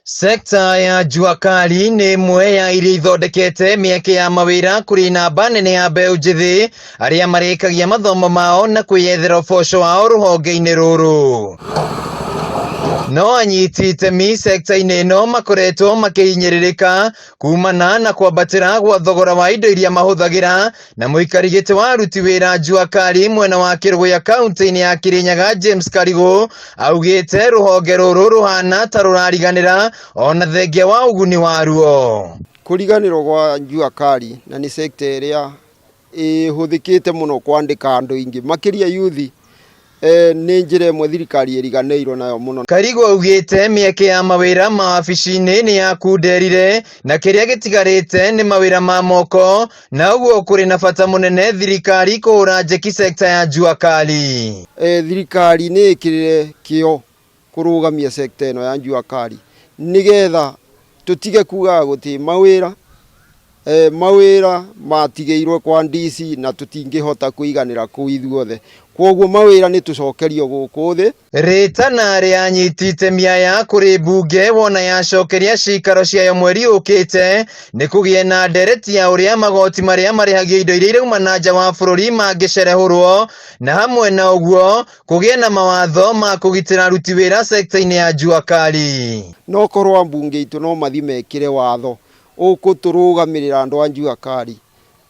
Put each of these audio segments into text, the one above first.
Sekta ya jua kali ni imwe ya iria ithondekete mĩeke ya mawĩra kũrĩ namba nene ya mbeũ njĩthĩ arĩa marĩkagia mathomo mao na kwĩyethera ũboco wao rũhonge-inĩ rũrũ. No anyiti itemi sekta-inĩ ĩno makoretwo makĩhinyĩrĩrĩka kumana na kwambatĩra gwa thogora wa indo iria mahũthagĩra, na mũikari gĩtĩ wa aruti wĩra jua kali mwena wa Kĩrũgũya kaunti-inĩ ya Kĩrĩnyaga James Karigũ augĩte rũhonge rũrũ rũhana ta rũrariganĩra ona thengia wa ũguni waruo. Kũriganĩrwo gwa jua kali na nĩ sekta ĩrĩa ĩhũthĩkĩte mũno kwandĩka andũ aingĩ makĩria yuthi nĩ njĩra ĩmwe thirikari ĩriganĩirwo nayo mũno. Karigũ augĩte mĩeke ya mawĩra ma wabici-inĩ nĩ yakunderire na kĩrĩa gĩtigarĩte nĩ mawĩra ma moko, na ũguo kũrĩ na bata mũnene thirikari kũhũra njeki sekta ya jua kali. Thirikari nĩ ĩkĩrĩre kĩo kũrũgamia sekta ĩno ya jua kali nĩgetha tũtige kugaga gũtirĩ mawĩra, mawĩra matigĩirwo kwa DC na tũtingĩhota kũiganĩra kũu ithuothe. Kwoguo mawĩra nĩ tũcokerio gũkũ thĩ. Rĩtana rĩa anyiti itemi aya kũrĩ mbunge wona yacokeria cikaro ciayo mweri ũkĩte nĩ kũgĩe na ndereti ya ũrĩa magoti marĩa marĩhagia indo iria irauma na nja wa bũrũri mangĩcerehũrwo, na hamwe na ũguo kũgĩe na mawatho ma kũgitĩra aruti wĩra sekta-inĩ ya jua kali. No korwo ambunge itũ no mathi mekĩre watho ũkũtũrũgamĩrĩra andũ a jua kali,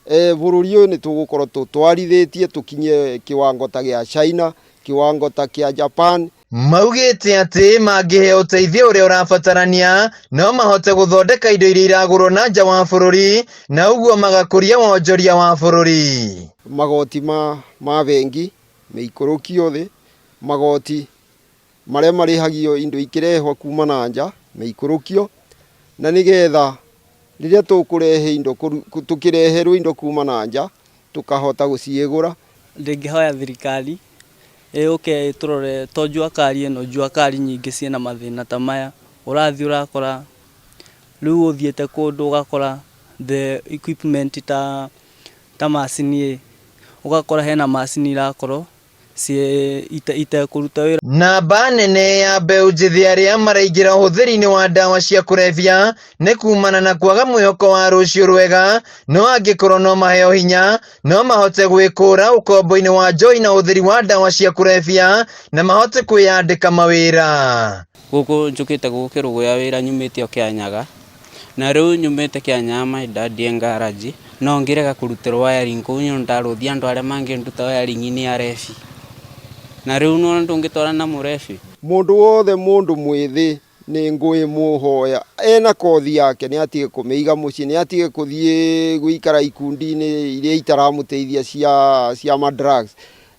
bũrũri ũyũ nĩ tũgũkorwo tũtwarithĩtie tũkinye kiwango ta gĩa China, kiwango ta kĩa Japan. Maugĩte atĩ mangĩheo ũteithio ũrĩa ũrabatarania no mahote gũthondeka indo iria iragũrwo na nja wa bũrũri, na ũguo magakũria wonjoria wa bũrũri. Magoti ma bengi meikũrũkio thĩ, magoti marĩa marĩhagio indo ikĩrehwo kuma na nja meikũrũkio, na nĩgetha rĩrĩa tũkũrehe indo tũkĩreherwo indo kuma na nja tukahota gũciĩgũra. Ndĩngĩhoya thirikari ĩũke tũrore to jua kali ĩno, jua kali nyingĩ ciĩna mathĩna ta maya. Ũrathiĩ ũrakora rĩu ũthiĩte kũndũ ũgakora the equipment ta macini, ũgakora hena macini irakorwo itekũruta wĩra. Namba nene ya mbeũ njĩthĩ arĩa maraingĩra ũhũthĩri-inĩ wa ndawa cia kũrebia nĩ kumana na kwaga mwĩhoko wa rũciũ rwega, no angĩkorwo no maheo hinya no mahote gwĩkũra ũkombo-inĩ wa njoi na ũhũthĩri wa ndawa cia kũrebia na mahote kwĩyandĩka mawĩra. Gũkũ njũkĩte gũkũ Kĩrũgũya wĩra nyumĩte o Kĩanyaga, na rĩu nyumĩte Kĩanyaga maindandie ngaraji no ngĩrega kũrutĩrwo wiring kũu nĩ ndarũthia andũ arĩa mangĩnduta wiring nĩ arebi, na rĩu no ndũngĩtwara na mũrebi. Mũndũ wothe mũndũ mwĩthĩ nĩ ngũĩ mũhoya ena kothi yake nĩ atige kũmĩiga mũciĩ, nĩ atige gũthiĩ gũikara ikundi-inĩ iria itaramũteithia cia madrugs,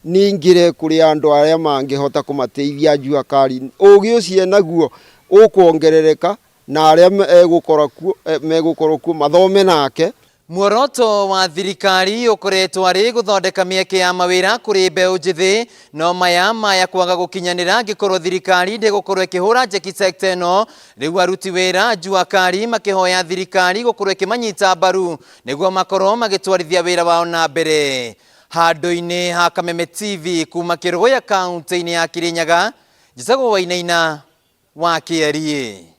ningĩre kũrĩ andũ arĩa mangĩhota kũmateithia jua kali. Ũgĩ ũcio naguo ũkuongerereka na arĩa megũkorwo kuo mathome nake. Muoroto wa thirikari ũkoretwo arĩ gũthondeka mĩeke ya mawĩra kũrĩ mbeũ njĩthĩ, no maya kwaga gũkinyanĩra angĩkorwo thirikari ndĩgũkorwo ĩkĩhũra njeki sekta ĩno. Rĩu aruti wĩra jua kali makĩhoya thirikari gũkorwo ĩkĩmanyita mbaru nĩguo makorwo magĩtwarithia wĩra wao na mbere. Handũ-inĩ ha Kameme TV kuma Kĩrũgũya kaunti-inĩ ya Kĩrĩnyaga, njĩtagwo Wainaina wa KRA.